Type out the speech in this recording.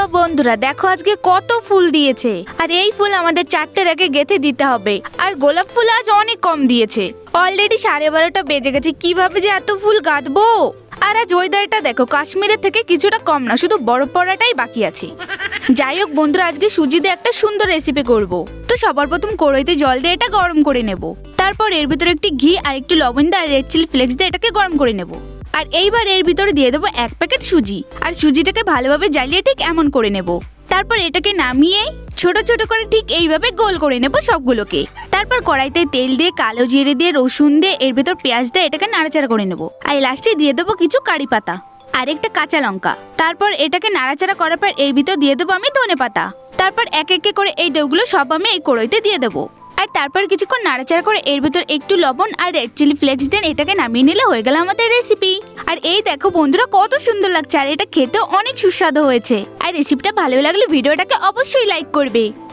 তো বন্ধুরা দেখো আজকে কত ফুল দিয়েছে, আর এই ফুল আমাদের 4টে রেখে গেঁথে দিতে হবে। আর গোলাপ ফুল আজ অনেক কম দিয়েছে, অলরেডি 12:30 বেজে গেছে, কিভাবে যে এত ফুল গাঁথবো। আর আজ ওয়েদারটা দেখো কাশ্মীরের থেকে কিছুটা কম না, শুধু বরফ পড়াটাই বাকি আছে। যাই হোক বন্ধুরা, আজকে সুজি দিয়ে একটা সুন্দর রেসিপি করব। তো সবার প্রথম কড়াইতে জল দিয়ে এটা গরম করে নেব। তারপর এর ভিতরে একটু ঘি আর একটু লবণ দিয়ে আর রেড চিলি ফ্লেক্স দিয়ে এটাকে গরম করে নেব। আর এইবার এর ভিতরে দিয়ে দেবো 1 প্যাকেট সুজি, আর সুজিটাকে ভালোভাবে জ্বালিয়ে ঠিক এমন করে নেব। তারপর এটাকে নামিয়ে ছোট ছোট করে ঠিক এইভাবে গোল করে নেব সবগুলোকে। তারপর কড়াইতে তেল দিয়ে কালো জিরে দিয়ে রসুন দিয়ে এর ভিতর পেঁয়াজ দিয়ে এটাকে নাড়াচাড়া করে নেব। আর লাস্টে দিয়ে দেবো কিছু কারি পাতা আর একটা কাঁচা লঙ্কা। তারপর এটাকে নাড়াচাড়া করার পর এর ভিতর দিয়ে দেবো আমি ধনে পাতা। তারপর এক এক করে এই ডোগুলো সব আমি এই কড়াইতে দিয়ে দেবো। আর তারপর কিছুক্ষণ নাড়াচাড়া করে এর ভিতর একটু লবণ আর রেড চিলি ফ্লেক্স দেন এটাকে নামিয়ে নিলে হয়ে গেল আমাদের রেসিপি। আর এই দেখো বন্ধুরা কত সুন্দর লাগছে, আর এটা খেতেও অনেক সুস্বাদু হয়েছে। আর রেসিপিটা ভালো লাগলে ভিডিওটাকে অবশ্যই লাইক করবে।